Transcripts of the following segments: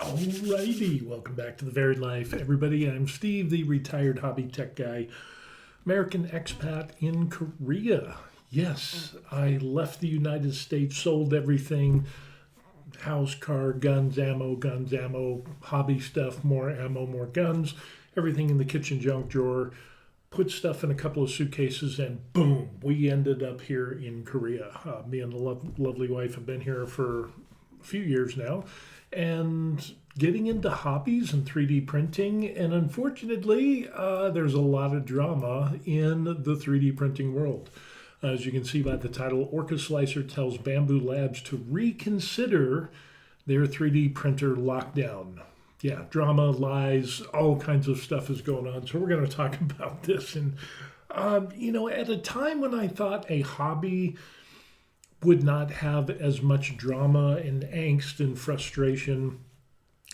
Alrighty, welcome back to The Varied Life, everybody. I'm Steve, the retired hobby tech guy, American expat in Korea. Yes, I left the United States, sold everything, house, car, guns, ammo, hobby stuff, more ammo, more guns, everything in the kitchen junk drawer, put stuff in a couple of suitcases, and boom, we ended up here in Korea. Me and the lovely wife have been here for a few years now, and getting into hobbies and 3D printing. And unfortunately, there's a lot of drama in the 3D printing world. As you can see by the title, Orca Slicer tells Bambu Labs to reconsider their 3D printer lockdown. Yeah, drama, lies, all kinds of stuff is going on. So we're going to talk about this. And, at a time when I thought a hobby would not have as much drama and angst and frustration,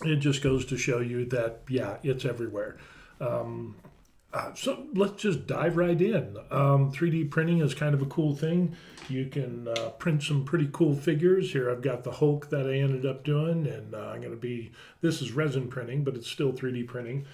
it just goes to show you that, yeah, it's everywhere. So let's just dive right in. 3D printing is kind of a cool thing. You can print some pretty cool figures. Here I've got the Hulk that I ended up doing, and this is resin printing, but it's still 3D printing.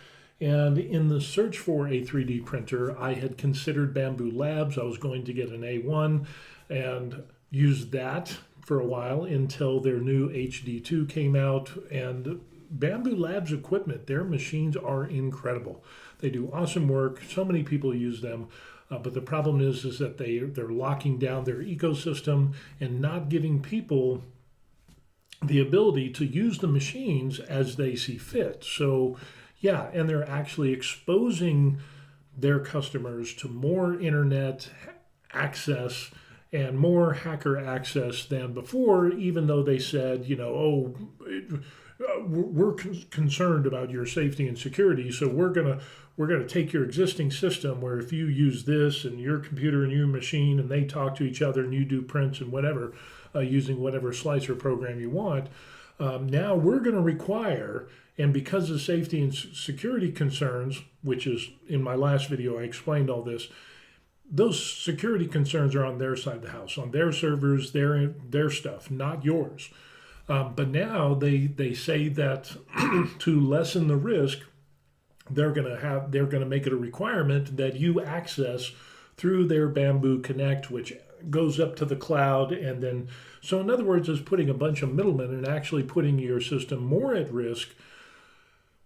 And in the search for a 3D printer, I had considered Bambu Labs. I was going to get an A1 and use that for a while until their new HD2 came out. And Bambu Labs equipment, their machines are incredible. They do awesome work. So many people use them. But the problem is that they're locking down their ecosystem and not giving people the ability to use the machines as they see fit. So, yeah, and they're actually exposing their customers to more internet access and more hacker access than before, even though they said, we're concerned about your safety and security, so we're gonna take your existing system where if you use this and your computer and your machine and they talk to each other and you do prints and whatever, using whatever slicer program you want, now we're going to require, and because of safety and security concerns, which is in my last video I explained all this, those security concerns are on their side of the house, on their servers, their stuff, not yours. But now they say that to lessen the risk, they're gonna make it a requirement that you access through their Bambu Connect, which goes up to the cloud, and then so in other words, is putting a bunch of middlemen and actually putting your system more at risk,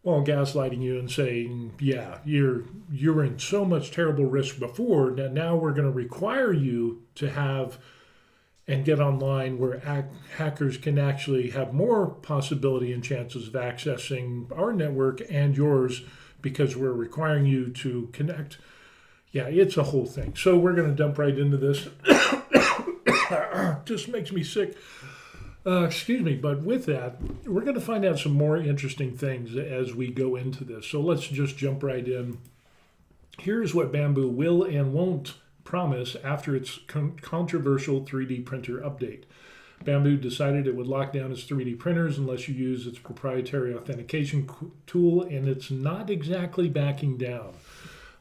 while gaslighting you and saying, yeah, you're in so much terrible risk before that now we're going to require you to have and get online where hackers can actually have more possibility and chances of accessing our network and yours because we're requiring you to connect. Yeah, it's a whole thing. So we're going to dump right into this. Just makes me sick. Excuse me, but with that, we're going to find out some more interesting things as we go into this. So let's just jump right in. Here's what Bambu will and won't promise after its controversial 3D printer update. Bambu decided it would lock down its 3D printers unless you use its proprietary authentication tool, and it's not exactly backing down.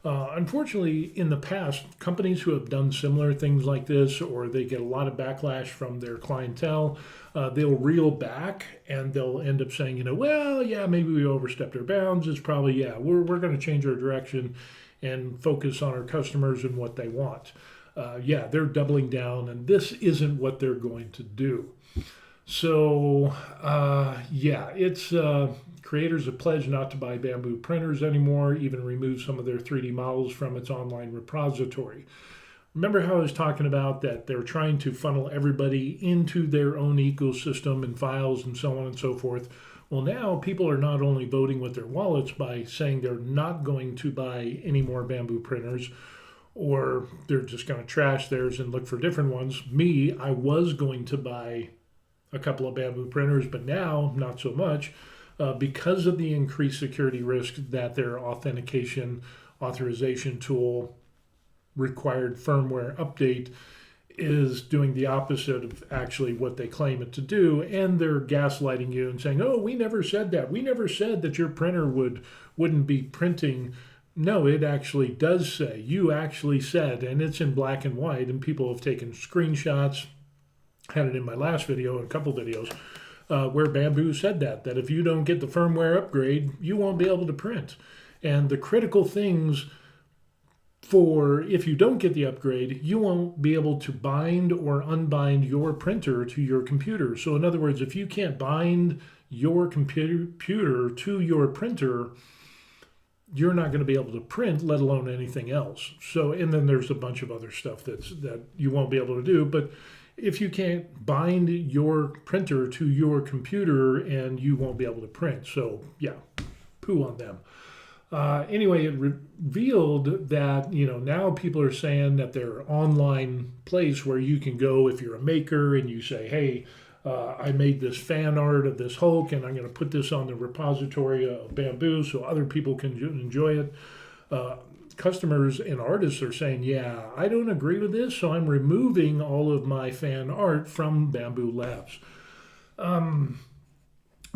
Unfortunately, in the past, companies who have done similar things like this, or they get a lot of backlash from their clientele, they'll reel back and they'll end up saying, maybe we overstepped our bounds. It's probably, we're going to change our direction and focus on our customers and what they want. They're doubling down, and this isn't what they're going to do. So, it's creators have pledged not to buy Bambu printers anymore, even remove some of their 3D models from its online repository. Remember how I was talking about that they're trying to funnel everybody into their own ecosystem and files and so on and so forth? Well, now people are not only voting with their wallets by saying they're not going to buy any more Bambu printers, or they're just going to trash theirs and look for different ones. Me, I was going to buy a couple of Bambu printers, but now not so much because of the increased security risk that their authentication authorization tool required firmware update is doing the opposite of actually what they claim it to do, and they're gaslighting you and saying, oh, we never said that. We never said that your printer wouldn't be printing. No, it actually does say. You actually said, and it's in black and white, and people have taken screenshots, had it in my last video, a couple videos, where Bambu said that if you don't get the firmware upgrade, you won't be able to print. And the critical things for if you don't get the upgrade, you won't be able to bind or unbind your printer to your computer. So in other words, if you can't bind your computer to your printer, you're not going to be able to print, let alone anything else. So, and then there's a bunch of other stuff that you won't be able to do. But if you can't bind your printer to your computer, and you won't be able to print. So yeah, poo on them. Anyway, it revealed that, now people are saying that there are online place where you can go if you're a maker and you say, hey, I made this fan art of this Hulk and I'm going to put this on the repository of Bambu so other people can enjoy it. Customers and artists are saying, yeah, I don't agree with this, so I'm removing all of my fan art from Bambu Labs.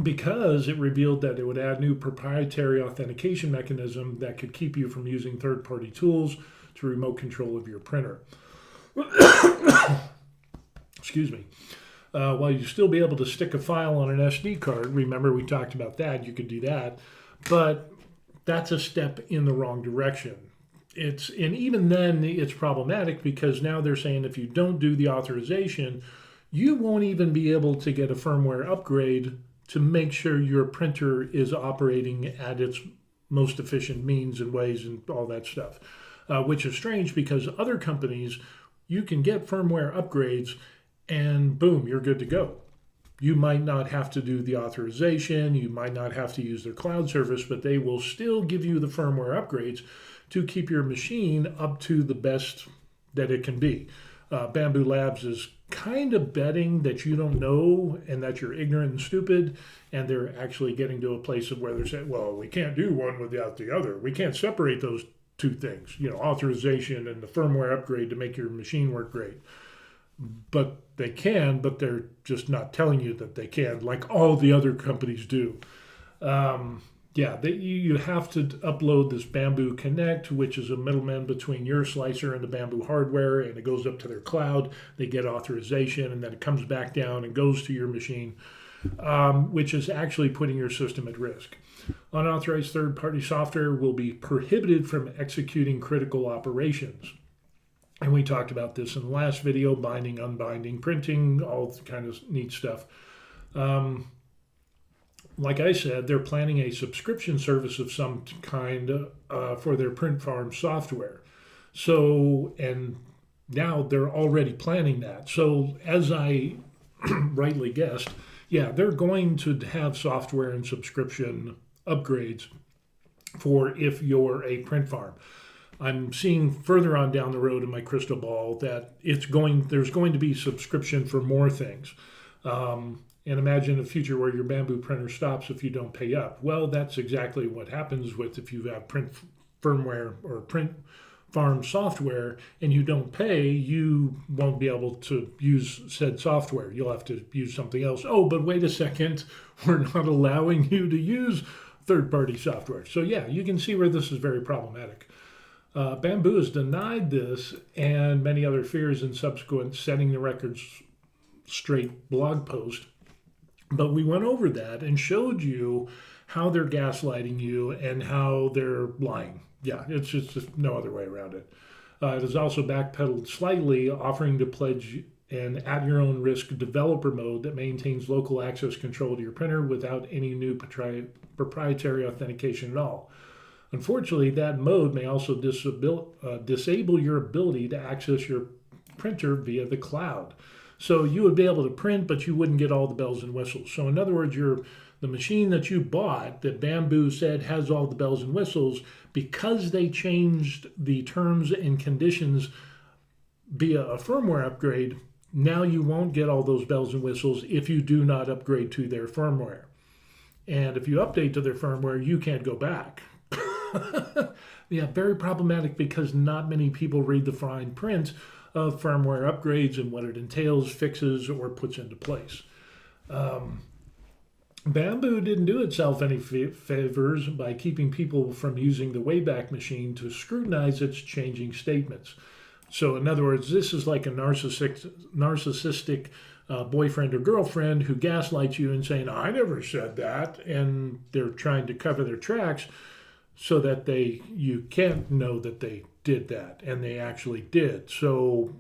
Because it revealed that it would add new proprietary authentication mechanism that could keep you from using third-party tools to remote control of your printer. Excuse me. While you still be able to stick a file on an SD card, remember we talked about that, you could do that, but that's a step in the wrong direction. And even then it's problematic because now they're saying if you don't do the authorization, you won't even be able to get a firmware upgrade to make sure your printer is operating at its most efficient means and ways and all that stuff, which is strange because other companies, you can get firmware upgrades and boom, you're good to go. You might not have to do the authorization, you might not have to use their cloud service, but they will still give you the firmware upgrades to keep your machine up to the best that it can be. Bambu Labs is kind of betting that you don't know and that you're ignorant and stupid, and they're actually getting to a place of where they're saying, well, we can't do one without the other. We can't separate those two things, authorization and the firmware upgrade to make your machine work great. But they can, but they're just not telling you that they can, like all the other companies do. You have to upload this Bambu Connect, which is a middleman between your slicer and the Bambu hardware, and it goes up to their cloud. They get authorization, and then it comes back down and goes to your machine, which is actually putting your system at risk. Unauthorized third-party software will be prohibited from executing critical operations. And we talked about this in the last video, binding, unbinding, printing, all kind of neat stuff. Like I said, they're planning a subscription service of some kind for their print farm software. So, and now they're already planning that. So as I rightly guessed, yeah, they're going to have software and subscription upgrades for if you're a print farm. I'm seeing further on down the road in my crystal ball that there's going to be subscription for more things. And imagine a future where your Bambu printer stops if you don't pay up. Well, that's exactly what happens with if you have print firmware or print farm software and you don't pay, you won't be able to use said software. You'll have to use something else. Oh, but wait a second, we're not allowing you to use third-party software. So yeah, you can see where this is very problematic. Bambu has denied this and many other fears in subsequent Setting the Records Straight blog post. But we went over that and showed you how they're gaslighting you and how they're lying. Yeah, it's just no other way around it. It is also backpedaled slightly, offering to pledge an at-your-own-risk developer mode that maintains local access control to your printer without any new proprietary authentication at all. Unfortunately, that mode may also disable your ability to access your printer via the cloud. So you would be able to print, but you wouldn't get all the bells and whistles. So in other words, the machine that you bought that Bambu said has all the bells and whistles, because they changed the terms and conditions via a firmware upgrade, now you won't get all those bells and whistles if you do not upgrade to their firmware. And if you update to their firmware, you can't go back. Yeah, very problematic because not many people read the fine print of firmware upgrades and what it entails, fixes, or puts into place. Bambu didn't do itself any favors by keeping people from using the Wayback Machine to scrutinize its changing statements. So in other words, this is like a narcissistic boyfriend or girlfriend who gaslights you and saying, I never said that. And they're trying to cover their tracks so that you can't know that they did that, and they actually did. So,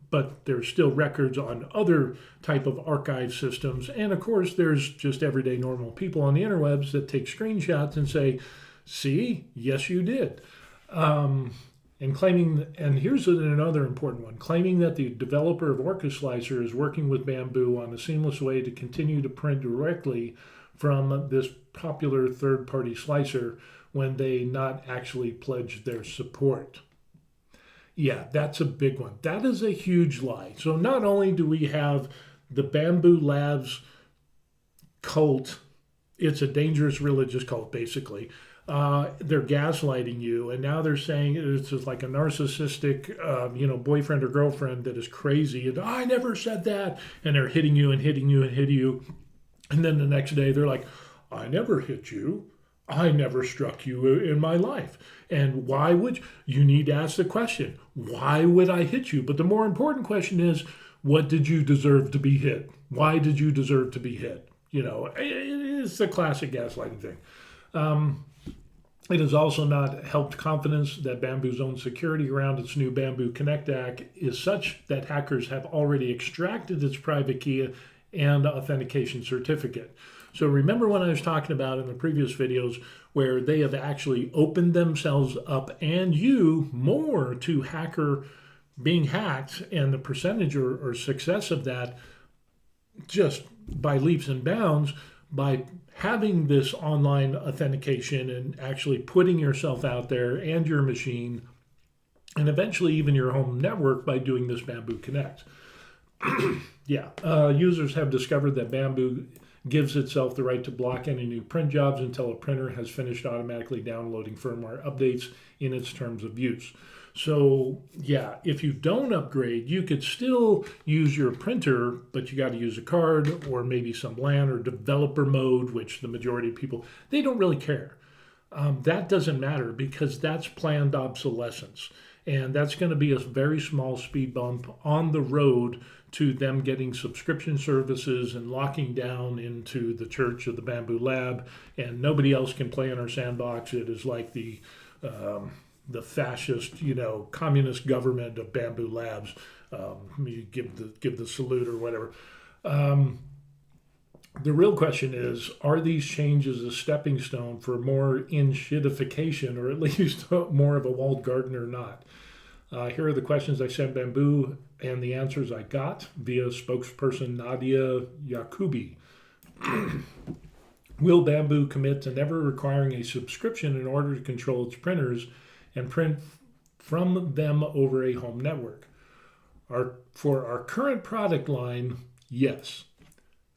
but there's still records on other type of archive systems. And of course, there's just everyday normal people on the interwebs that take screenshots and say, see, yes, you did. And claiming, and here's another important one, claiming that the developer of Orca Slicer is working with Bambu on a seamless way to continue to print directly from this popular third-party slicer when they not actually pledged their support. Yeah, that's a big one. That is a huge lie. So not only do we have the Bambu Labs cult, it's a dangerous religious cult, basically. They're gaslighting you, and now they're saying it's just like a narcissistic, boyfriend or girlfriend that is crazy. And I never said that, and they're hitting you and hitting you and hitting you, and then the next day they're like, I never hit you. I never struck you in my life. And why would you need to ask the question? Why would I hit you? But the more important question is, what did you deserve to be hit? Why did you deserve to be hit? It's the classic gaslighting thing. It has also not helped confidence that Bambu's own security around its new Bambu Connect Act is such that hackers have already extracted its private key and authentication certificate. So remember when I was talking about in the previous videos where they have actually opened themselves up and you more to hacker being hacked, and the percentage or success of that just by leaps and bounds by having this online authentication and actually putting yourself out there and your machine and eventually even your home network by doing this Bambu Connect. Users have discovered that Bambu gives itself the right to block any new print jobs until a printer has finished automatically downloading firmware updates in its terms of use. So yeah, if you don't upgrade, you could still use your printer, but you got to use a card or maybe some LAN or developer mode, which the majority of people, they don't really care. That doesn't matter because that's planned obsolescence. And that's going to be a very small speed bump on the road to them getting subscription services and locking down into the church of the Bambu Lab, and nobody else can play in our sandbox. It is like the fascist, communist government of Bambu Labs. You give the salute or whatever. The real question is, are these changes a stepping stone for more in-shitification, or at least more of a walled garden or not? Here are the questions I sent Bambu and the answers I got via spokesperson Nadia Yakubi. Will Bambu commit to never requiring a subscription in order to control its printers and print from them over a home network? For our current product line, yes.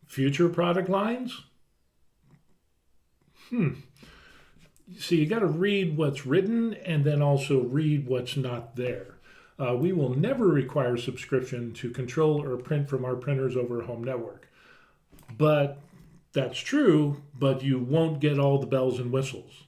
Future product lines? See, you got to read what's written and then also read what's not there. We will never require subscription to control or print from our printers over a home network. But that's true, but you won't get all the bells and whistles.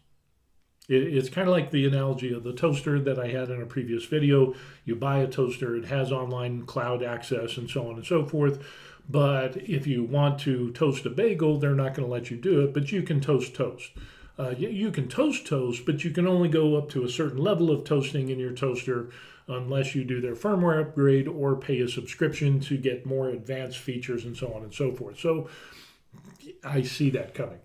It's kind of like the analogy of the toaster that I had in a previous video. You buy a toaster, it has online cloud access and so on and so forth. But if you want to toast a bagel, they're not going to let you do it, but you can toast toast. You can toast toast, but you can only go up to a certain level of toasting in your toaster unless you do their firmware upgrade or pay a subscription to get more advanced features and so on and so forth. So I see that coming.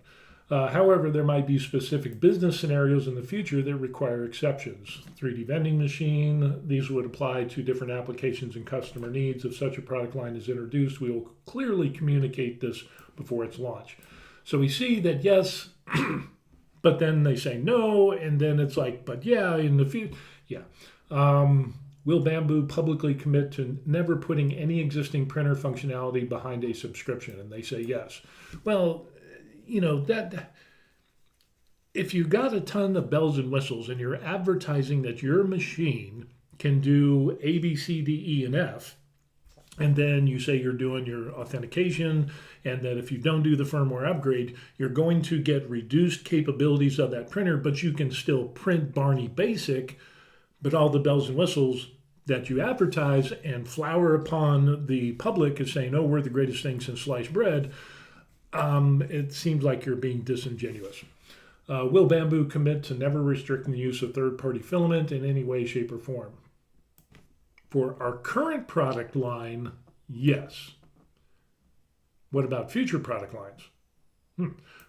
However, there might be specific business scenarios in the future that require exceptions. 3D vending machine, these would apply to different applications and customer needs. If such a product line is introduced, we will clearly communicate this before its launch. So we see that yes, but then they say no, and then it's like, but yeah, in the future, yeah. Will Bambu publicly commit to never putting any existing printer functionality behind a subscription? And they say yes. Well, that if you got a ton of bells and whistles and you're advertising that your machine can do A, B, C, D, E, and F, and then you say you're doing your authentication, and that if you don't do the firmware upgrade, you're going to get reduced capabilities of that printer, but you can still print Barney Basic, but all the bells and whistles that you advertise and flower upon the public as saying, oh, we're the greatest thing since sliced bread, it seems like you're being disingenuous. Will Bambu commit to never restricting the use of third-party filament in any way, shape, or form? For our current product line, yes. What about future product lines?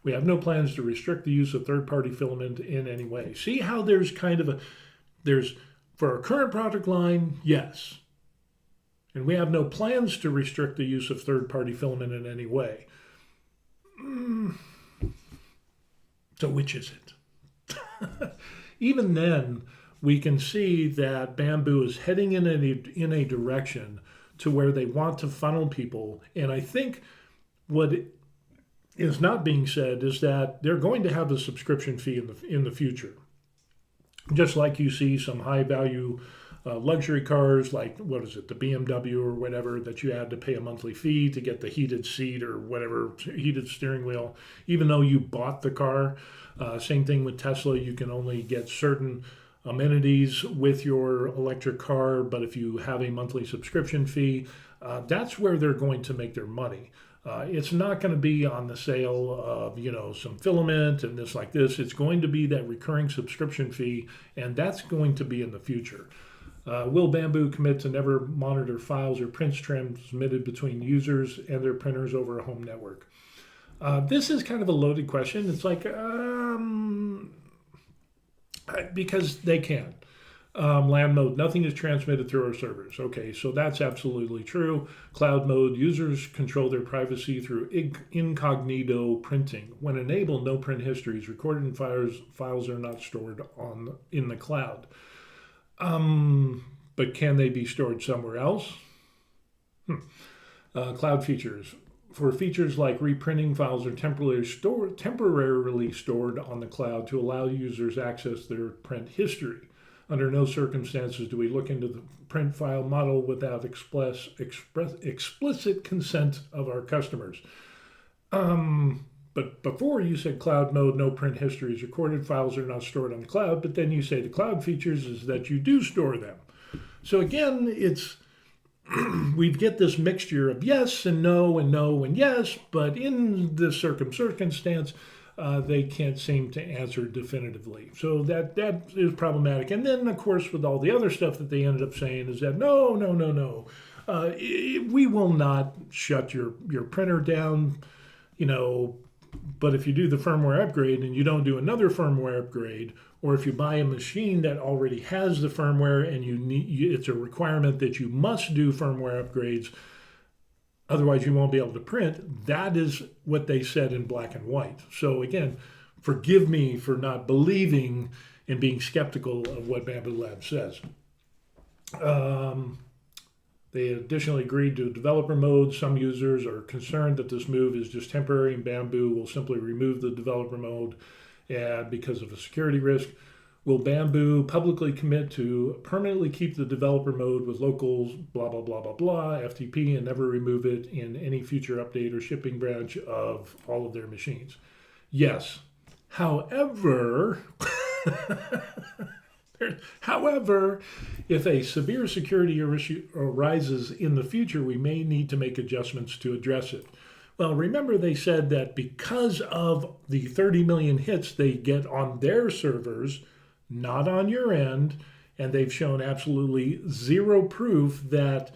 We have no plans to restrict the use of third-party filament in any way. See how there's kind of for our current product line, yes. And we have no plans to restrict the use of third-party filament in any way. So which is it? Even then, we can see that Bambu is heading in a direction to where they want to funnel people. And I think what is not being said is that they're going to have a subscription fee in the future. Just like you see some high-value luxury cars like, what is it, the BMW or whatever, that you had to pay a monthly fee to get the heated seat or whatever, heated steering wheel, even though you bought the car. Same thing with Tesla. You can only get certain amenities with your electric car, but if you have a monthly subscription fee, that's where they're going to make their money. It's not going to be on the sale of, some filament and this like this. It's going to be that recurring subscription fee, and that's going to be in the future. Will Bambu commit to never monitor files or prints transmitted between users and their printers over a home network? This is kind of a loaded question. It's like, because they can. LAN mode, nothing is transmitted through our servers. Okay, so that's absolutely true. Cloud mode, users control their privacy through incognito printing. When enabled, no print histories recorded in files are not stored in the cloud. But can they be stored somewhere else? Cloud features. For features like reprinting, files are temporarily stored on the cloud to allow users access their print history. Under no circumstances do we look into the print file model without explicit consent of our customers. But before you said cloud mode, no print history is recorded, files are not stored on the cloud, but then you say the cloud features is that you do store them. So again, we get this mixture of yes and no and yes, but in this circumstance, they can't seem to answer definitively. So that is problematic. And then, of course, with all the other stuff that they ended up saying is that no. We will not shut your printer down, but if you do the firmware upgrade and you don't do another firmware upgrade, or if you buy a machine that already has the firmware and it's a requirement that you must do firmware upgrades, otherwise you won't be able to print. That is what they said in black and white. So again, forgive me for not believing and being skeptical of what Bambu Lab says. They additionally agreed to developer mode. Some users are concerned that this move is just temporary and Bambu will simply remove the developer mode because of a security risk. Will Bambu publicly commit to permanently keep the developer mode with locals, blah, blah, blah, blah, blah, FTP, and never remove it in any future update or shipping branch of all of their machines? Yes. However, if a severe security issue arises in the future, we may need to make adjustments to address it. Well, remember they said that because of the 30 million hits they get on their servers, not on your end, and they've shown absolutely zero proof that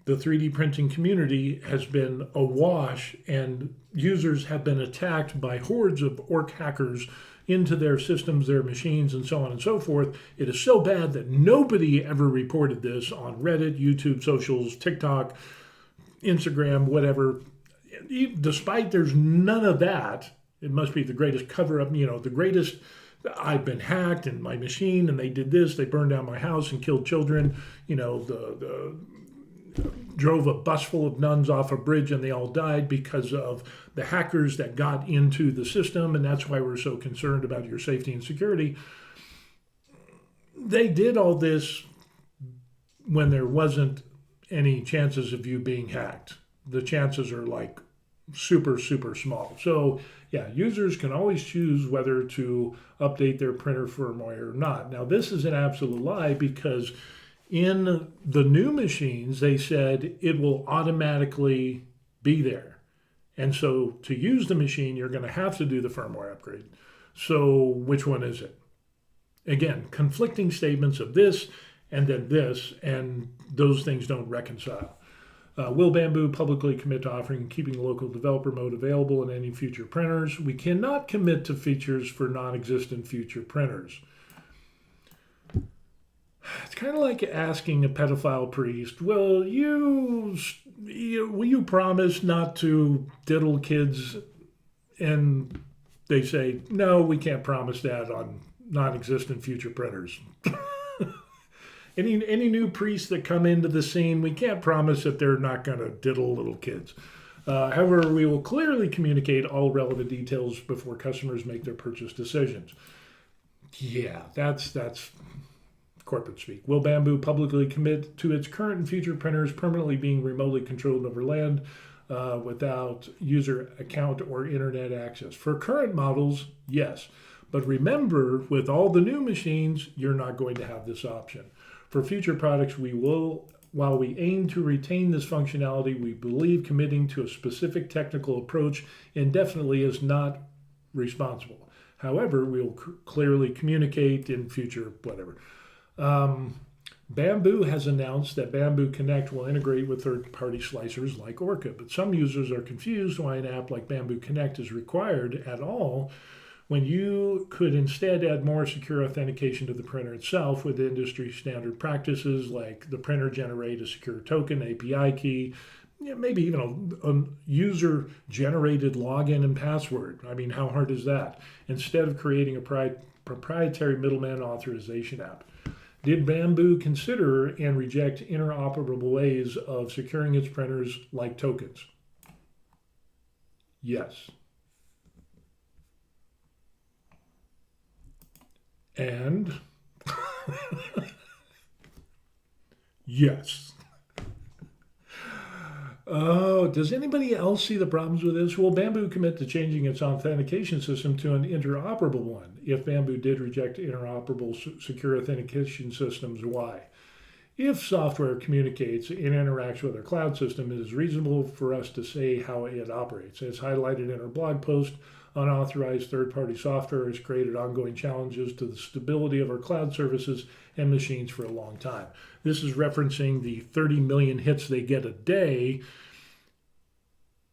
the 3D printing community has been awash and users have been attacked by hordes of orc hackers into their systems, their machines, and so on and so forth. It is so bad that nobody ever reported this on Reddit, YouTube, socials, TikTok, Instagram, whatever. Despite there's none of that, it must be the greatest cover-up, the greatest, I've been hacked and my machine, and they did this, they burned down my house and killed children, drove a bus full of nuns off a bridge and they all died because of the hackers that got into the system, and that's why we're so concerned about your safety and security. They did all this when there wasn't any chances of you being hacked. The chances are like super, super small. So yeah, users can always choose whether to update their printer firmware or not. Now, this is an absolute lie because In the new machines, they said it will automatically be there. And so to use the machine, you're going to have to do the firmware upgrade. So which one is it? Again, conflicting statements of this and then this, and those things don't reconcile. Will Bambu publicly commit to offering and keeping local developer mode available in any future printers? We cannot commit to features for non-existent future printers. It's kind of like asking a pedophile priest, will you promise not to diddle kids? And they say, no, we can't promise that on non-existent future printers. Any new priests that come into the scene, we can't promise that they're not going to diddle little kids. However, we will clearly communicate all relevant details before customers make their purchase decisions. Yeah, that's corporate speak. Will Bambu publicly commit to its current and future printers permanently being remotely controlled over land without user account or internet access? For current models, yes. But remember, with all the new machines, you're not going to have this option. For future products, we will, while we aim to retain this functionality, we believe committing to a specific technical approach indefinitely is not responsible. However, we will clearly communicate in future whatever. Bambu has announced that Bambu Connect will integrate with third-party slicers like Orca, but some users are confused why an app like Bambu Connect is required at all when you could instead add more secure authentication to the printer itself with industry standard practices like the printer generate a secure token, API key, maybe even a user-generated login and password. I mean, how hard is that? Instead of creating a proprietary middleman authorization app. Did Bambu consider and reject interoperable ways of securing its printers like tokens? Yes. And yes. Oh, does anybody else see the problems with this? Will Bambu commit to changing its authentication system to an interoperable one? If Bambu did reject interoperable secure authentication systems, why? If software communicates and interacts with our cloud system, it is reasonable for us to say how it operates. As highlighted in our blog post, unauthorized third-party software has created ongoing challenges to the stability of our cloud services and machines for a long time. This is referencing the 30 million hits they get a day,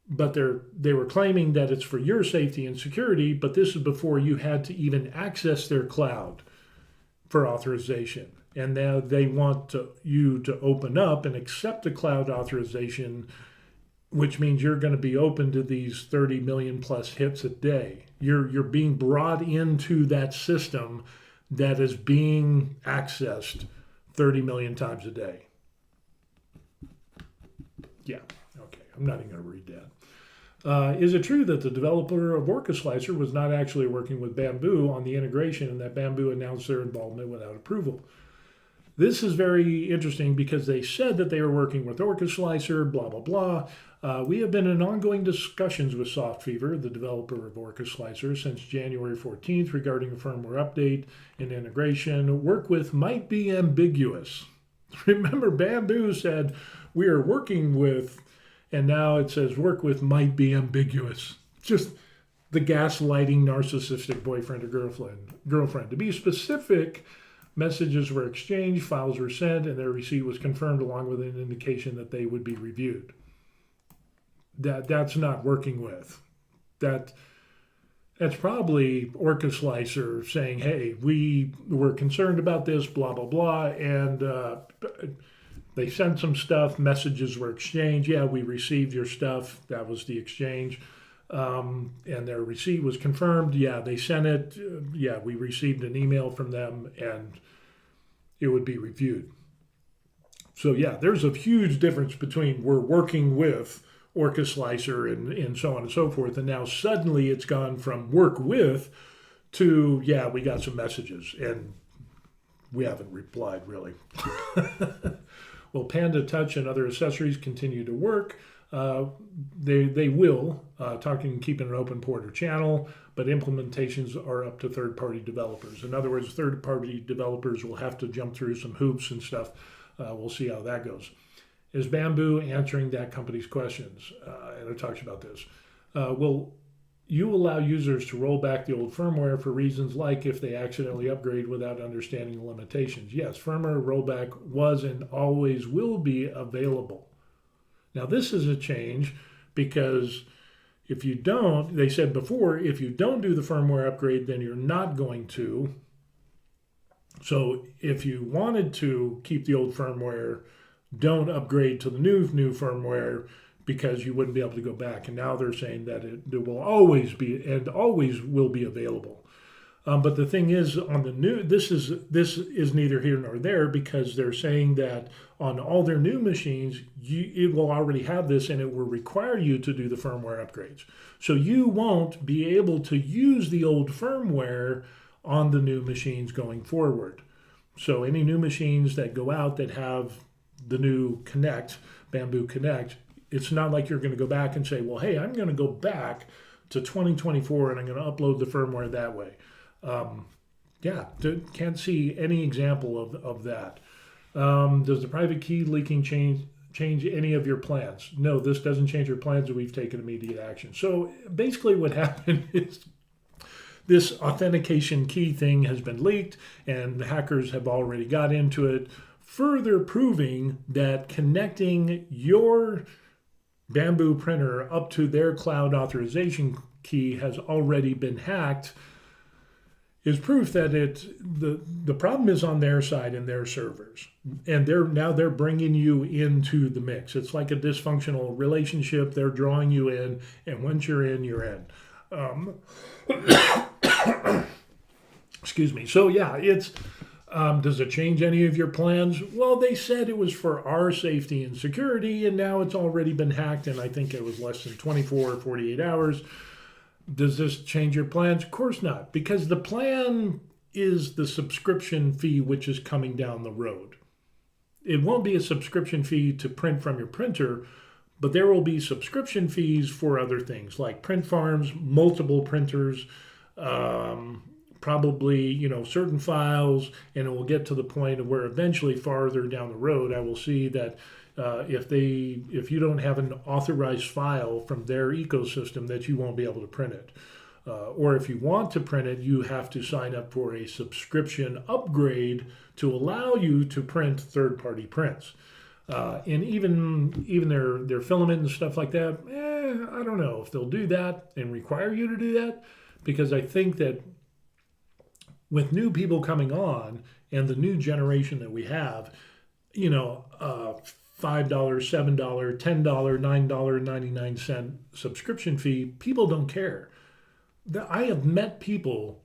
but they were claiming that it's for your safety and security, but this is before you had to even access their cloud for authorization. And now they want you to open up and accept the cloud authorization, which means you're going to be open to these 30 million plus hits a day. You're being brought into that system that is being accessed 30 million times a day. Yeah, okay, I'm not even going to read that. Is it true that the developer of Orca Slicer was not actually working with Bambu on the integration and that Bambu announced their involvement without approval? This is very interesting because they said that they were working with Orca Slicer, blah, blah, blah. We have been in ongoing discussions with SoftFever, the developer of Orca Slicer, since January 14th regarding a firmware update and integration. Work with might be ambiguous. Remember, Bambu said we are working with, and now it says work with might be ambiguous. Just the gaslighting narcissistic boyfriend or girlfriend. To be specific, messages were exchanged, files were sent, and their receipt was confirmed along with an indication that they would be reviewed. That's not working with. That's probably Orca Slicer saying, hey, we were concerned about this, blah, blah, blah, and they sent some stuff, messages were exchanged. Yeah, we received your stuff. That was the exchange. And their receipt was confirmed. Yeah, they sent it. Yeah, we received an email from them, and it would be reviewed. So yeah, there's a huge difference between we're working with Orca Slicer and so on and so forth, and now suddenly it's gone from work with to, yeah, we got some messages, and we haven't replied really. Will Panda Touch and other accessories continue to work? They will, keeping an open port or channel, but implementations are up to third-party developers. In other words, third-party developers will have to jump through some hoops and stuff. We'll see how that goes. Is Bambu answering that company's questions? And it talks about this. Will you allow users to roll back the old firmware for reasons like if they accidentally upgrade without understanding the limitations? Yes, firmware rollback was and always will be available. Now, this is a change because if you don't, they said before, if you don't do the firmware upgrade, then you're not going to. So if you wanted to keep the old firmware, don't upgrade to the new firmware because you wouldn't be able to go back. And now they're saying that it will always be and always will be available. But the thing is, on the new, this is neither here nor there because they're saying that on all their new machines, it will already have this and it will require you to do the firmware upgrades. So you won't be able to use the old firmware on the new machines going forward. So any new machines that go out that have the new Connect, Bambu Connect, it's not like you're going to go back and say, well, hey, I'm going to go back to 2024 and I'm going to upload the firmware that way. Can't see any example of that. Does the private key leaking change any of your plans? No, this doesn't change your plans. We've taken immediate action. So basically what happened is this authentication key thing has been leaked and the hackers have already got into it, further proving that connecting your Bambu printer up to their cloud authorization key has already been hacked is proof that the problem is on their side and their servers. And they're bringing you into the mix. It's like a dysfunctional relationship. They're drawing you in, and once you're in, you're in. Excuse me. So yeah, it's does it change any of your plans? Well, they said it was for our safety and security, and now it's already been hacked, and I think it was less than 24 or 48 hours. Does this change your plans? Of course not, because the plan is the subscription fee which is coming down the road. It won't be a subscription fee to print from your printer, but there will be subscription fees for other things like print farms, multiple printers, probably certain files, and it will get to the point of where eventually farther down the road I will see that if you don't have an authorized file from their ecosystem, that you won't be able to print it. Or if you want to print it, you have to sign up for a subscription upgrade to allow you to print third-party prints. And even their filament and stuff like that, I don't know if they'll do that and require you to do that, because I think that with new people coming on and the new generation that we have, $5, $7, $10, $9.99 subscription fee, people don't care. I have met people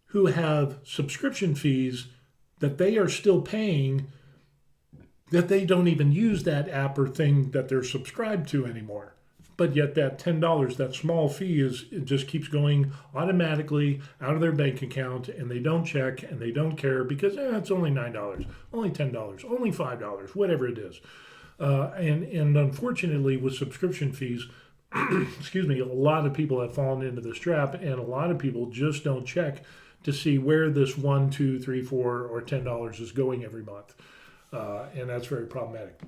who have subscription fees that they are still paying, that they don't even use that app or thing that they're subscribed to anymore. But yet that $10, that small fee, it just keeps going automatically out of their bank account, and they don't check and they don't care because it's only $9, only $10, only $5, whatever it is. And unfortunately, with subscription fees, excuse me, a lot of people have fallen into this trap, and a lot of people just don't check to see where this $1, $2, $3, $4, or $10 is going every month. And that's very problematic.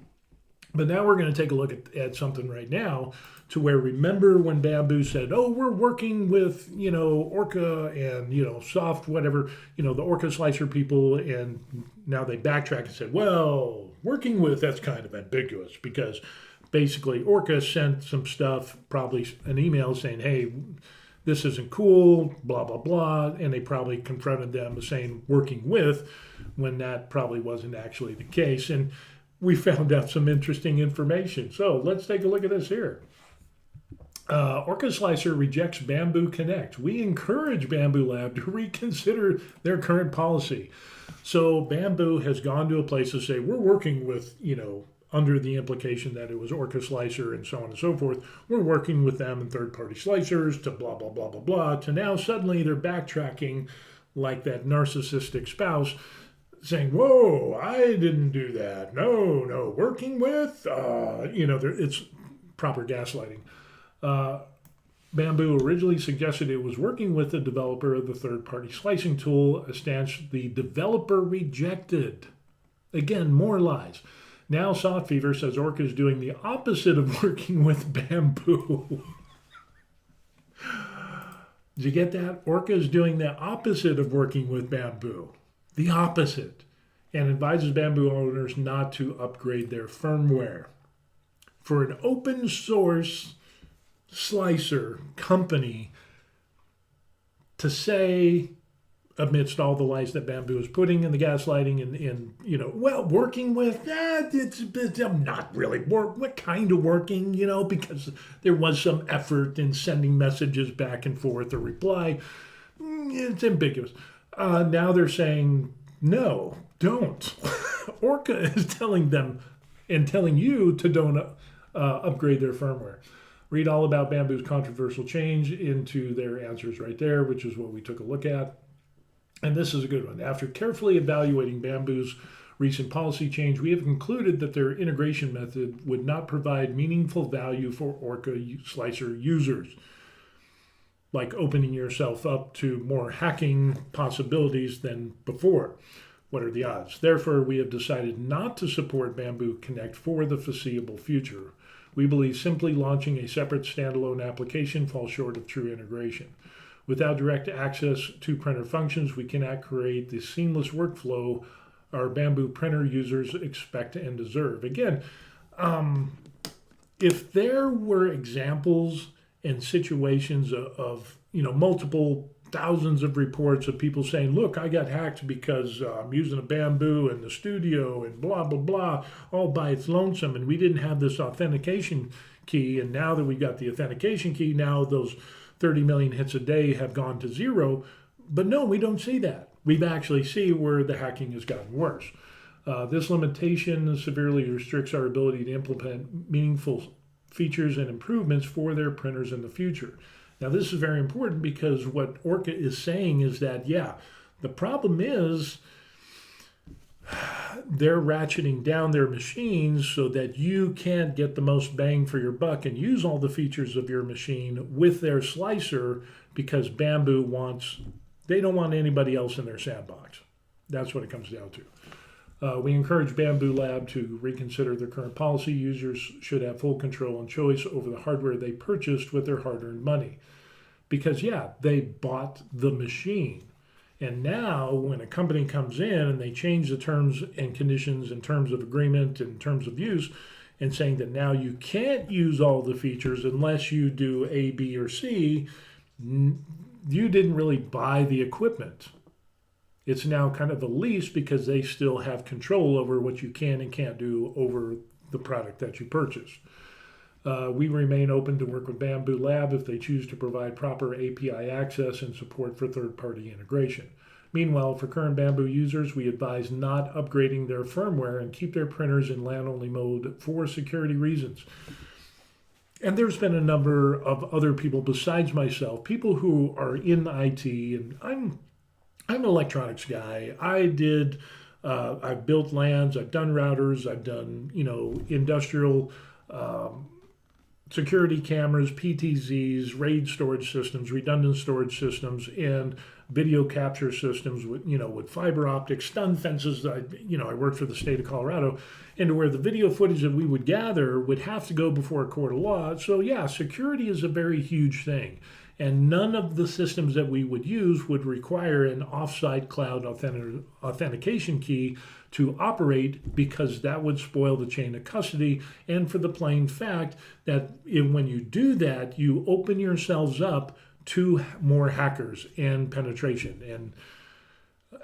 But now we're going to take a look at something right now to where, remember when Bambu said, oh, we're working with, Orca and, soft, whatever, the Orca Slicer people. And now they backtrack and said, well, working with, that's kind of ambiguous because basically Orca sent some stuff, probably an email saying, hey, this isn't cool, blah, blah, blah. And they probably confronted them saying working with, when that probably wasn't actually the case. And we found out some interesting information. So let's take a look at this here. Orca Slicer rejects Bambu Connect. We encourage Bambu Lab to reconsider their current policy. So Bambu has gone to a place to say, we're working with, under the implication that it was Orca Slicer and so on and so forth. We're working with them and third-party slicers to blah, blah, blah, blah, blah. To now suddenly they're backtracking like that narcissistic spouse, saying, whoa, I didn't do that. No, working with, it's proper gaslighting. Bambu originally suggested it was working with the developer of the third-party slicing tool, a stance the developer rejected. Again, more lies. Now Soft Fever says Orca is doing the opposite of working with Bambu. Did you get that? Orca is doing the opposite of working with Bambu. The opposite. And advises Bambu owners not to upgrade their firmware. For an open source slicer company to say, amidst all the lies that Bambu is putting in the gaslighting and working with that, I'm not really what kind of working, because there was some effort in sending messages back and forth or reply. It's ambiguous. Now they're saying, no, don't. Orca is telling them and telling you to don't upgrade their firmware. Read all about Bambu's controversial change into their answers right there, which is what we took a look at. And this is a good one. After carefully evaluating Bambu's recent policy change, we have concluded that their integration method would not provide meaningful value for Orca Slicer users, like opening yourself up to more hacking possibilities than before. What are the odds? Therefore, we have decided not to support Bambu Connect for the foreseeable future. We believe simply launching a separate standalone application falls short of true integration. Without direct access to printer functions, we cannot create the seamless workflow our Bambu printer users expect and deserve. Again, if there were examples and situations of multiple thousands of reports of people saying, look, I got hacked because I'm using a Bambu in the studio and blah, blah, blah, all by its lonesome, and we didn't have this authentication key, and now that we got the authentication key, now those 30 million hits a day have gone to zero. But no, we don't see that. We actually see where the hacking has gotten worse. This limitation severely restricts our ability to implement meaningful features and improvements for their printers in the future. Now, this is very important because what Orca is saying is that, the problem is they're ratcheting down their machines so that you can't get the most bang for your buck and use all the features of your machine with their slicer because Bambu they don't want anybody else in their sandbox. That's what it comes down to. We encourage Bambu Lab to reconsider their current policy. Users should have full control and choice over the hardware they purchased with their hard-earned money. Because, they bought the machine. And now when a company comes in and they change the terms and conditions in terms of agreement and terms of use and saying that now you can't use all the features unless you do A, B, or C, you didn't really buy the equipment. It's now kind of a lease because they still have control over what you can and can't do over the product that you purchased. We remain open to work with Bambu Lab if they choose to provide proper API access and support for third-party integration. Meanwhile, for current Bambu users, we advise not upgrading their firmware and keep their printers in LAN-only mode for security reasons. And there's been a number of other people besides myself, people who are in IT, and I'm an electronics guy. I've built LANs, I've done routers, I've done, industrial security cameras, PTZs, RAID storage systems, redundant storage systems, and video capture systems with fiber optics, stun fences. I worked for the state of Colorado, and where the video footage that we would gather would have to go before a court of law. So security is a very huge thing. And none of the systems that we would use would require an offsite cloud authentication key to operate because that would spoil the chain of custody. And for the plain fact that when you do that, you open yourselves up to more hackers and penetration. And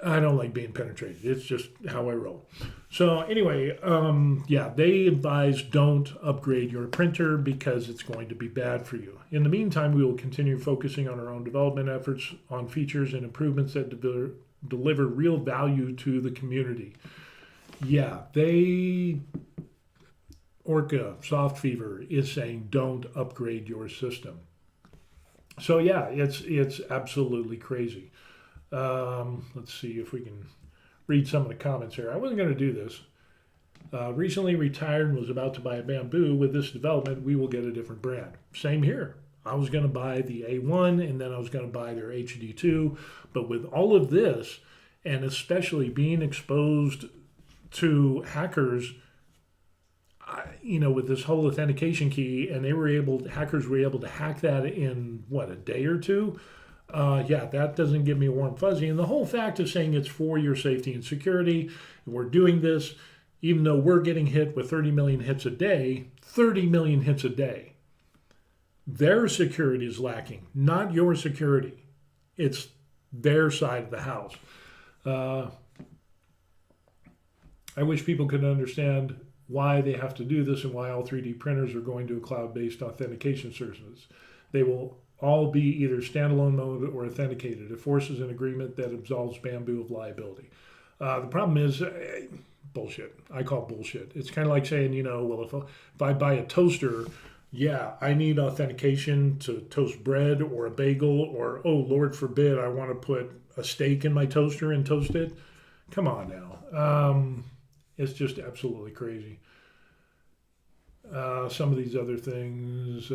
I don't like being penetrated. It's just how I roll. So anyway, they advise don't upgrade your printer because it's going to be bad for you. In the meantime, we will continue focusing on our own development efforts on features and improvements that deliver real value to the community. Orca Soft Fever is saying don't upgrade your system. So it's absolutely crazy. Let's see if we can read some of the comments here. I wasn't going to do this. Recently retired and was about to buy a Bambu. With this development, we will get a different brand. Same here. I was going to buy the A1 and then I was going to buy their HD2. But with all of this, and especially being exposed to hackers, with this whole authentication key, and hackers were able to hack that in what, a day or two. Yeah, that doesn't give me a warm fuzzy. And the whole fact of saying it's for your safety and security, and we're doing this, even though we're getting hit with 30 million hits a day, 30 million hits a day. Their security is lacking, not your security. It's their side of the house. I wish people could understand why they have to do this and why all 3D printers are going to a cloud-based authentication services. They will all be either standalone mode or authenticated. It forces an agreement that absolves Bambu of liability. The problem is bullshit. I call it bullshit. It's kind of like saying, well, if I buy a toaster, yeah, I need authentication to toast bread or a bagel, or, oh, Lord forbid, I want to put a steak in my toaster and toast it. Come on now. It's just absolutely crazy. Some of these other things.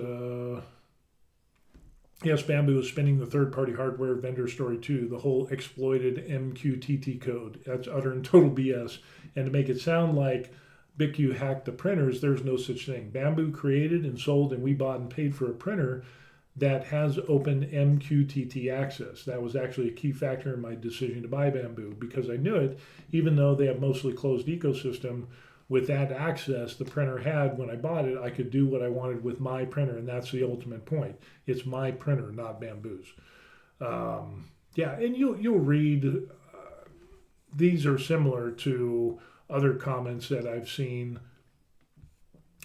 Yes, Bambu is spinning the third-party hardware vendor story too. The whole exploited MQTT code. That's utter and total BS. And to make it sound like BitQ hacked the printers, there's no such thing. Bambu created and sold, and we bought and paid for a printer that has open MQTT access. That was actually a key factor in my decision to buy Bambu, because I knew it, even though they have mostly closed ecosystem. With that access the printer had when I bought it, I could do what I wanted with my printer, and that's the ultimate point. It's my printer, not Bambu's. Yeah, and you'll read, these are similar to other comments that I've seen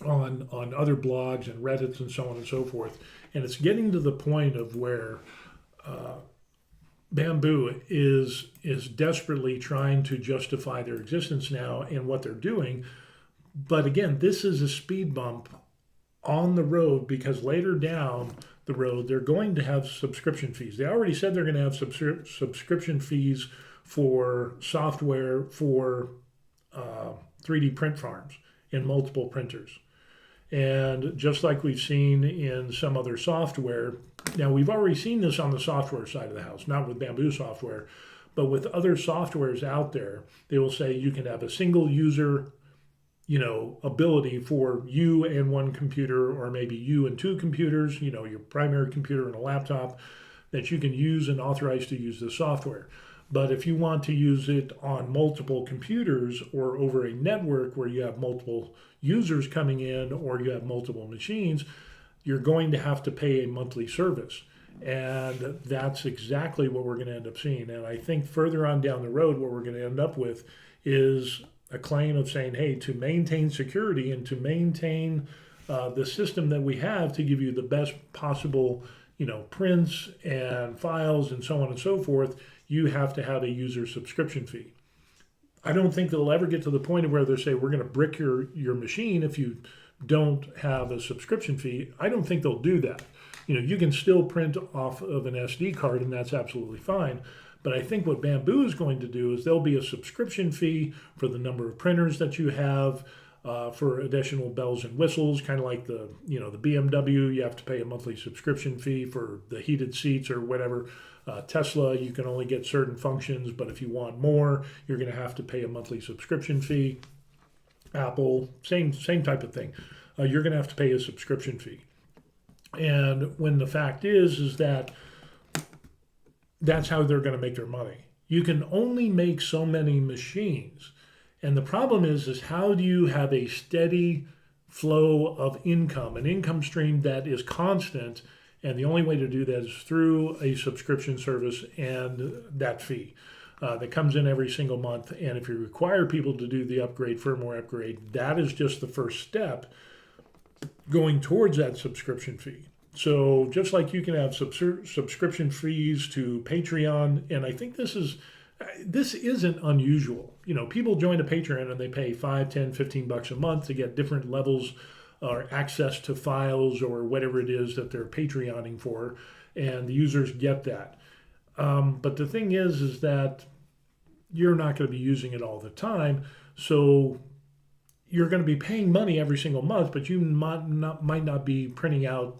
on other blogs and Reddits and so on and so forth. And it's getting to the point of where Bambu is desperately trying to justify their existence now and what they're doing. But again, this is a speed bump on the road, because later down the road, they're going to have subscription fees. They already said they're going to have subscription fees for software for 3D print farms in multiple printers. And just like we've seen in some other software, now we've already seen this on the software side of the house, not with Bambu software, but with other softwares out there, they will say you can have a single user, ability for you and one computer, or maybe you and two computers, your primary computer and a laptop, that you can use and authorize to use the software. But if you want to use it on multiple computers or over a network where you have multiple users coming in or you have multiple machines, you're going to have to pay a monthly service. And that's exactly what we're going to end up seeing. And I think further on down the road, what we're going to end up with is a claim of saying, hey, to maintain security and to maintain the system that we have to give you the best possible, prints and files and so on and so forth, you have to have a user subscription fee. I don't think they'll ever get to the point of where they say, we're going to brick your machine if you don't have a subscription fee. I don't think they'll do that. You can still print off of an SD card, and that's absolutely fine. But I think what Bambu is going to do is there'll be a subscription fee for the number of printers that you have, for additional bells and whistles, kind of like the BMW, you have to pay a monthly subscription fee for the heated seats or whatever. Tesla, you can only get certain functions, but if you want more, you're going to have to pay a monthly subscription fee. Apple, same type of thing. You're going to have to pay a subscription fee. And when the fact is that that's how they're going to make their money. You can only make so many machines. And the problem is how do you have a steady flow of income, an income stream that is constant? And the only way to do that is through a subscription service and that fee that comes in every single month. And if you require people to do the firmware upgrade, that is just the first step going towards that subscription fee. So just like you can have subscription fees to Patreon, and I think this isn't unusual. People join a Patreon and they pay $5, $10, $15 a month to get different levels or access to files or whatever it is that they're Patreoning for, and the users get that. But the thing is that you're not going to be using it all the time, so you're going to be paying money every single month, but you might not be printing out,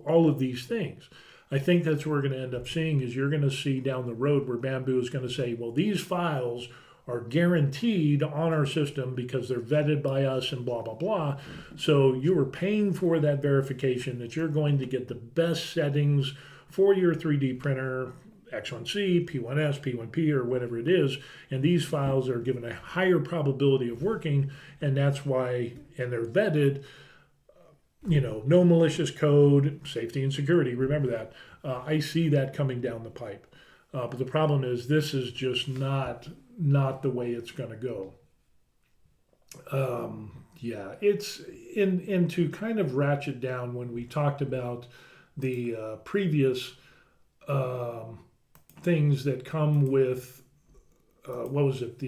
all of these things. I think that's what we're going to end up seeing is you're going to see down the road where Bambu is going to say, well, these files are guaranteed on our system because they're vetted by us and blah, blah, blah. So you are paying for that verification that you're going to get the best settings for your 3D printer, X1C, P1S, P1P, or whatever it is. And these files are given a higher probability of working, and that's why, and they're vetted, no malicious code, safety and security, remember that. I see that coming down the pipe. But the problem is this is just not the way it's going to go. It's in to kind of ratchet down when we talked about the previous things that come with, what was it?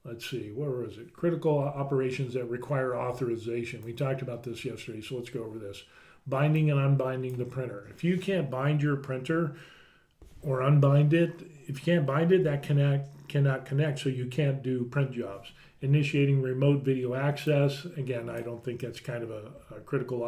Let's see, where was it? Critical operations that require authorization. We talked about this yesterday, so let's go over this. Binding and unbinding the printer. If you can't bind your printer or unbind it, if you can't bind it, that cannot connect, so you can't do print jobs. Initiating remote video access. Again, I don't think that's kind of a critical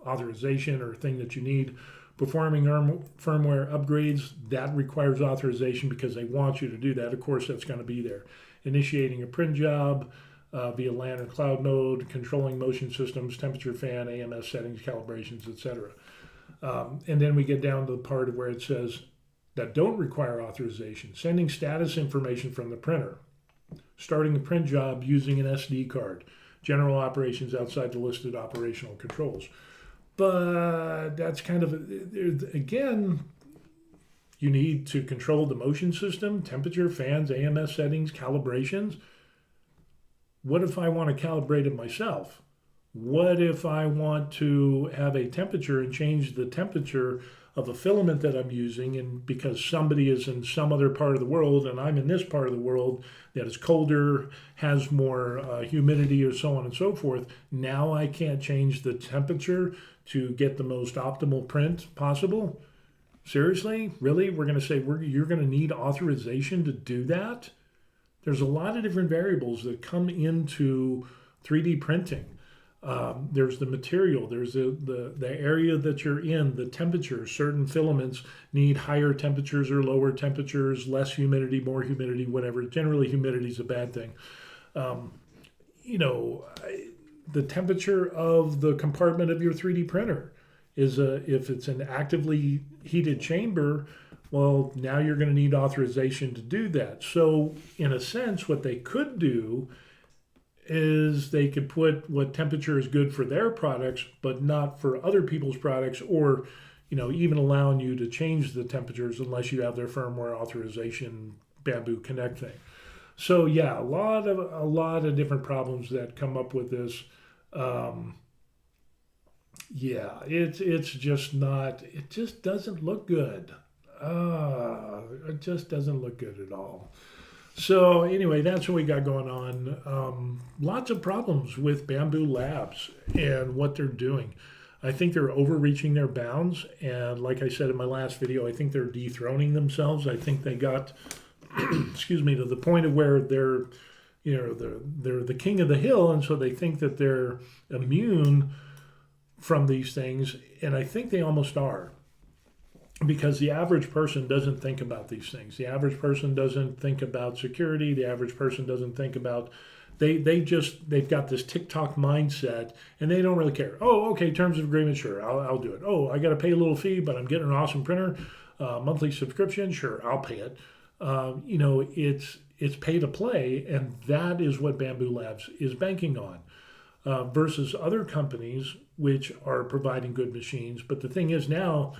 authorization or thing that you need. Performing firmware upgrades, that requires authorization because they want you to do that. Of course, that's going to be there. Initiating a print job via LAN or cloud mode, controlling motion systems, temperature fan, AMS settings, calibrations, etc. And then we get down to the part of where it says that don't require authorization. Sending status information from the printer. Starting a print job using an SD card. General operations outside the listed operational controls. But that's kind of, again, you need to control the motion system, temperature, fans, AMS settings, calibrations. What if I want to calibrate it myself? What if I want to have a temperature and change the temperature of a filament that I'm using, and because somebody is in some other part of the world and I'm in this part of the world that is colder, has more humidity, or so on and so forth, now I can't change the temperature to get the most optimal print possible? Seriously? Really? We're going to say you're going to need authorization to do that? There's a lot of different variables that come into 3D printing. There's the material, there's the area that you're in, the temperature. Certain filaments need higher temperatures or lower temperatures, less humidity, more humidity, whatever. Generally, humidity is a bad thing. The temperature of the compartment of your 3D printer is, if it's an actively heated chamber, well, now you're going to need authorization to do that. So in a sense, what they could do is they could put what temperature is good for their products, but not for other people's products, or even allowing you to change the temperatures unless you have their firmware authorization Bambu Connect thing. So yeah, a lot of different problems that come up with this. It's just not. It just doesn't look good. It just doesn't look good at all. So anyway, that's what we got going on. Lots of problems with Bambu Labs and what they're doing. I think they're overreaching their bounds, and like I said in my last video, I think they're dethroning themselves. I think they got, excuse me, to the point of where they're the king of the hill, and so they think that they're immune from these things, and I think they almost are. Because the average person doesn't think about these things. The average person doesn't think about security. The average person doesn't think about, they've got this TikTok mindset, and they don't really care. Oh, okay, terms of agreement, sure, I'll do it. Oh, I got to pay a little fee, but I'm getting an awesome printer, monthly subscription, sure, I'll pay it. It's pay to play, and that is what Bambu Labs is banking on, versus other companies which are providing good machines. But the thing is now,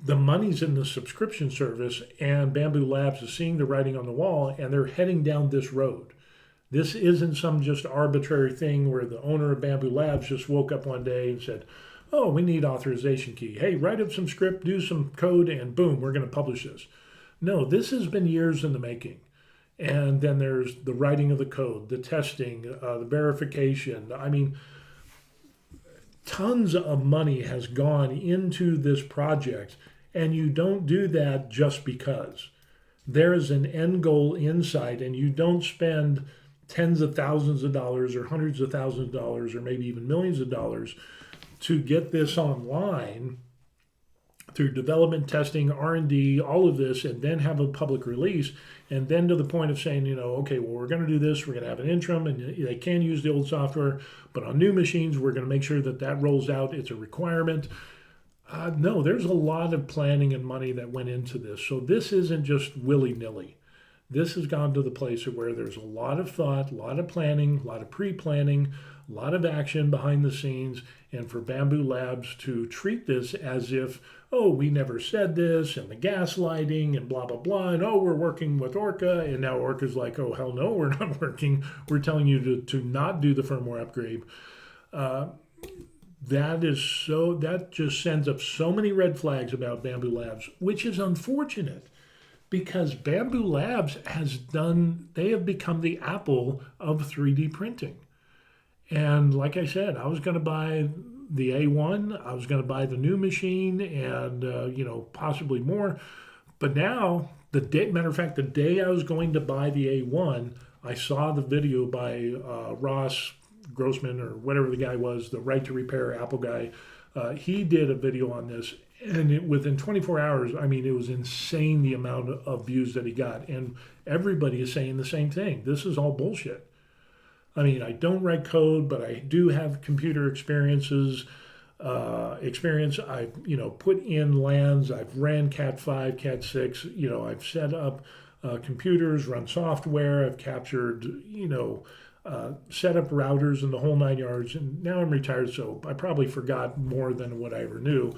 the money's in the subscription service, and Bambu Labs is seeing the writing on the wall, and they're heading down this road. This isn't some just arbitrary thing where the owner of Bambu Labs just woke up one day and said, oh, we need authorization key. Hey, write up some script, do some code, and boom, we're going to publish this. No, this has been years in the making. And then there's the writing of the code, the testing, the verification. I mean, tons of money has gone into this project, and you don't do that just because. There is an end goal in sight, and you don't spend tens of thousands of dollars or hundreds of thousands of dollars or maybe even millions of dollars to get this online through development, testing, R&D, all of this, and then have a public release, and then to the point of saying, okay, well, we're going to do this, we're going to have an interim, and they can use the old software, but on new machines, we're going to make sure that that rolls out. It's a requirement. No, there's a lot of planning and money that went into this. So this isn't just willy-nilly. This has gone to the place of where there's a lot of thought, a lot of planning, a lot of pre-planning, a lot of action behind the scenes, and for Bambu Labs to treat this as if, oh, we never said this, and the gaslighting, and blah, blah, blah, and oh, we're working with Orca, and now Orca's like, oh, hell no, we're not working. We're telling you to not do the firmware upgrade. That just sends up so many red flags about Bambu Labs, which is unfortunate because Bambu Labs they have become the Apple of 3D printing. And like I said, I was going to buy the A1, I was going to buy the new machine and, possibly more. But now, matter of fact, the day I was going to buy the A1, I saw the video by Ross Grossman or whatever the guy was, the Right to Repair Apple guy. He did a video on this, and within 24 hours, I mean, it was insane the amount of views that he got. And everybody is saying the same thing. This is all bullshit. I mean, I don't write code, but I do have computer experience. I've, put in LANs. I've ran Cat 5, Cat 6. I've set up computers, run software. I've captured, set up routers and the whole 9 yards. And now I'm retired, so I probably forgot more than what I ever knew.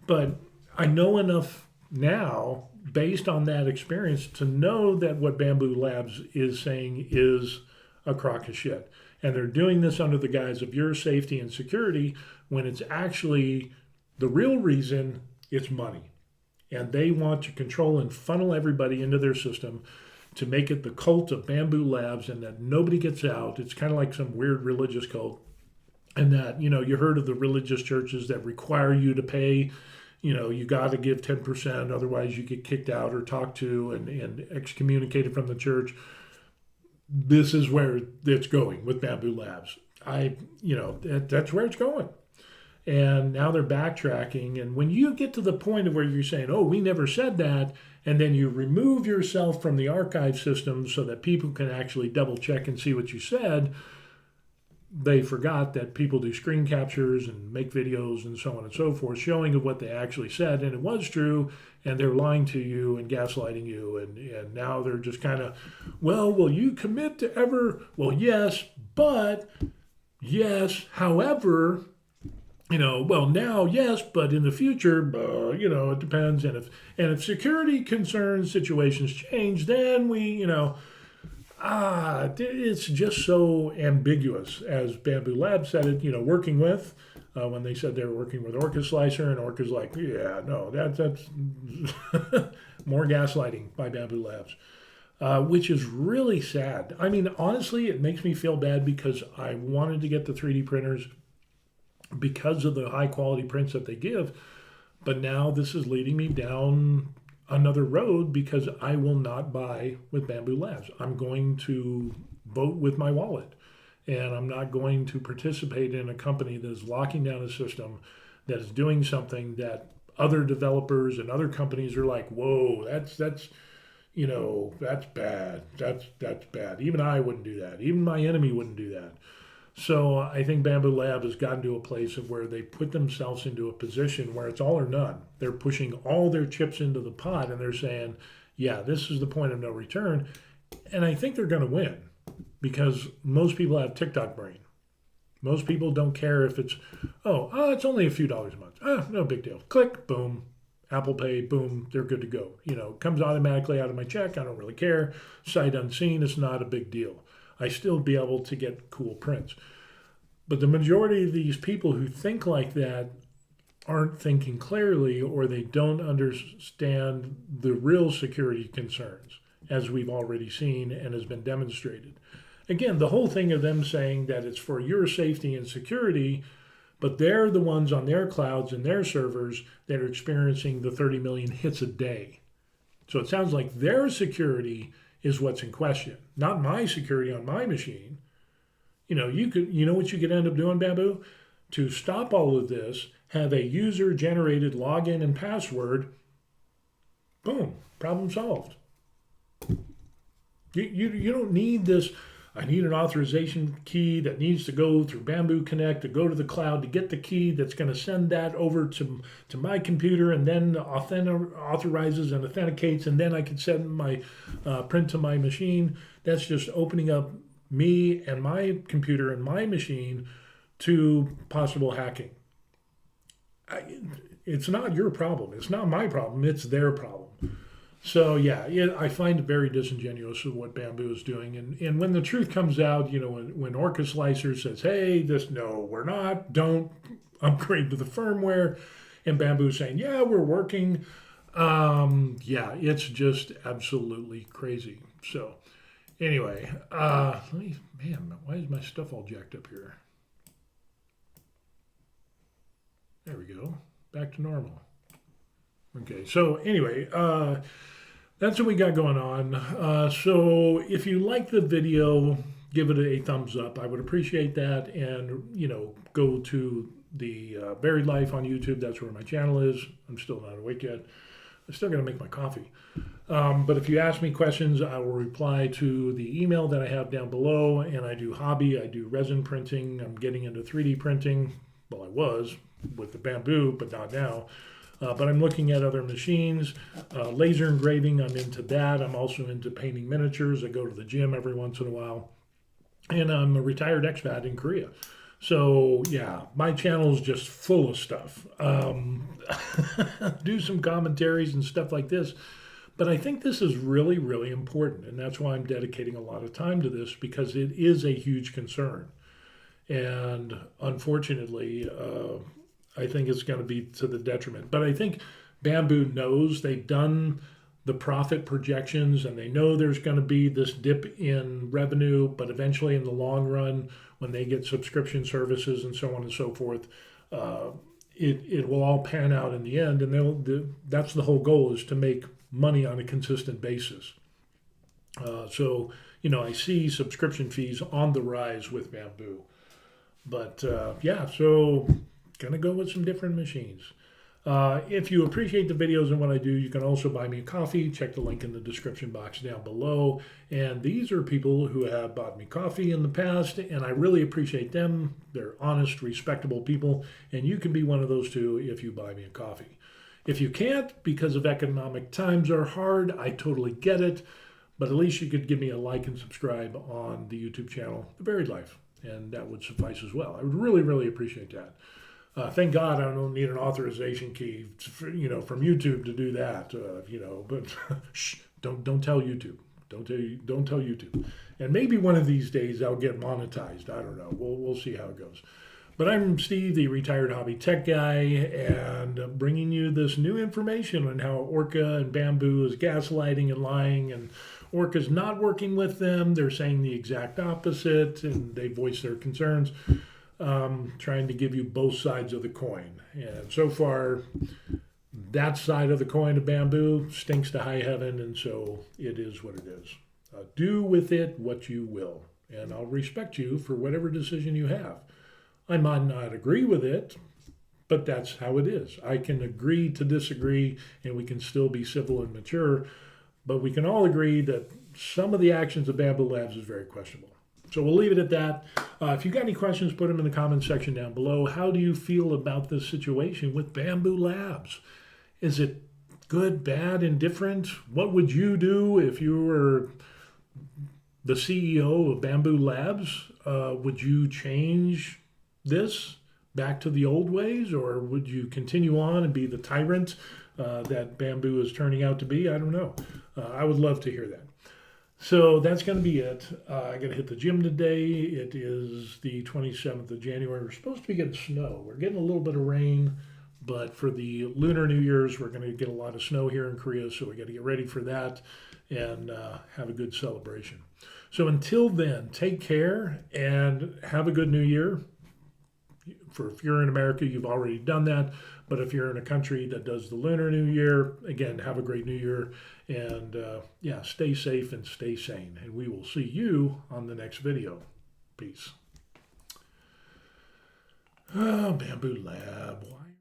But I know enough now, based on that experience, to know that what Bambu Labs is saying is a crock of shit. And they're doing this under the guise of your safety and security when it's actually the real reason it's money. And they want to control and funnel everybody into their system to make it the cult of Bambu Labs and that nobody gets out. It's kind of like some weird religious cult. And that, you heard of the religious churches that require you to pay, you got to give 10%, otherwise you get kicked out or talked to and excommunicated from the church. This is where it's going with Bambu Labs. That's where it's going. And now they're backtracking. And when you get to the point of where you're saying, oh, we never said that, and then you remove yourself from the archive system so that people can actually double check and see what you said, they forgot that people do screen captures and make videos and so on and so forth, showing of what they actually said. And it was true, and they're lying to you and gaslighting you. And now they're just kind of, well, will you commit to ever? Well, yes, but yes, however, well, now, yes, but in the future, it depends. And if security concerns situations change, then we, it's just so ambiguous, as Bambu Lab said it, working with, when they said they were working with Orca Slicer, and Orca's like, yeah, no, that's more gaslighting by Bambu Labs, which is really sad. I mean, honestly, it makes me feel bad because I wanted to get the 3D printers because of the high quality prints that they give, but now this is leading me down another road because I will not buy with Bambu Labs. I'm going to vote with my wallet, and I'm not going to participate in a company that is locking down a system that is doing something that other developers and other companies are like, whoa, that's bad. That's bad. Even I wouldn't do that. Even my enemy wouldn't do that. So I think Bambu Lab has gotten to a place of where they put themselves into a position where it's all or none. They're pushing all their chips into the pot, and they're saying, yeah, this is the point of no return. And I think they're going to win because most people have TikTok brain. Most people don't care if it's, it's only a few dollars a month. No big deal. Click, boom, Apple Pay, boom, they're good to go. It comes automatically out of my check. I don't really care. Sight unseen, it's not a big deal. I still be able to get cool prints. But the majority of these people who think like that aren't thinking clearly, or they don't understand the real security concerns, as we've already seen and has been demonstrated. Again, the whole thing of them saying that it's for your safety and security, but they're the ones on their clouds and their servers that are experiencing the 30 million hits a day. So it sounds like their security is what's in question, not my security on my machine. You know what you could end up doing, Bambu? to stop all of this, have a user-generated login and password. Boom, problem solved. You don't need this. I need an authorization key that needs to go through Bambu Connect to go to the cloud to get the key that's going to send that over to my computer and then authorizes and authenticates, and then I can send my print to my machine. That's just opening up me and my computer and my machine to possible hacking. It's not your problem. It's not my problem. It's their problem. So yeah, I find it very disingenuous of what Bambu is doing. And when the truth comes out, when Orca Slicer says, hey, no, we're not, don't upgrade to the firmware, and Bambu's saying, yeah, we're working. Yeah, it's just absolutely crazy. So anyway, man, why is my stuff all jacked up here? There we go. Back to normal. Okay, so anyway, that's what we got going on. So if you like the video, give it a thumbs up. I would appreciate that. And, go to the Buried Life on YouTube. That's where my channel is. I'm still not awake yet. I'm still going to make my coffee. But if you ask me questions, I will reply to the email that I have down below. And I do hobby. I do resin printing. I'm getting into 3D printing. Well, I was with the Bambu, but not now. But I'm looking at other machines. Laser engraving, I'm into that. I'm also into painting miniatures. I go to the gym every once in a while. And I'm a retired expat in Korea. So, yeah, my channel is just full of stuff. Do some commentaries and stuff like this. But I think this is really, really important. And that's why I'm dedicating a lot of time to this, because it is a huge concern. And unfortunately, I think it's going to be to the detriment. But I think Bambu knows they've done the profit projections and they know there's going to be this dip in revenue, but eventually in the long run, when they get subscription services and so on and so forth, it will all pan out in the end. And that's the whole goal, is to make money on a consistent basis. So, I see subscription fees on the rise with Bambu. But yeah, so gonna go with some different machines. If you appreciate the videos and what I do, you can also buy me a coffee. Check the link in the description box down below. And these are people who have bought me coffee in the past, and I really appreciate them. They're honest, respectable people, and you can be one of those too if you buy me a coffee. If you can't, because of economic times are hard, I totally get it, but at least you could give me a like and subscribe on the YouTube channel, The Buried Life, and that would suffice as well. I would really, really appreciate that. Thank God I don't need an authorization key, from YouTube to do that. But shh, don't tell YouTube. Don't tell YouTube. And maybe one of these days I'll get monetized. I don't know. We'll see how it goes. But I'm Steve, the retired hobby tech guy, and bringing you this new information on how Orca and Bambu is gaslighting and lying, and Orca's not working with them. They're saying the exact opposite, and they voice their concerns. Trying to give you both sides of the coin. And so far, that side of the coin of Bambu stinks to high heaven, and so it is what it is. Do with it what you will, and I'll respect you for whatever decision you have. I might not agree with it, but that's how it is. I can agree to disagree, and we can still be civil and mature, but we can all agree that some of the actions of Bambu Labs is very questionable. So we'll leave it at that. If you got any questions, put them in the comments section down below. How do you feel about this situation with Bambu Labs? Is it good, bad, indifferent? What would you do if you were the CEO of Bambu Labs? Would you change this back to the old ways, or would you continue on and be the tyrant that Bambu is turning out to be? I don't know. I would love to hear that. So that's going to be it. I got to hit the gym today. It is the 27th of January. We're supposed to be getting snow. We're getting a little bit of rain, but for the Lunar New Year's, we're going to get a lot of snow here in Korea, so we got to get ready for that and have a good celebration. So until then, take care and have a good New Year. If you're in America, you've already done that. But if you're in a country that does the Lunar New Year, again, have a great New Year. And yeah, stay safe and stay sane. And we will see you on the next video. Peace. Oh, Bambu Lab. Why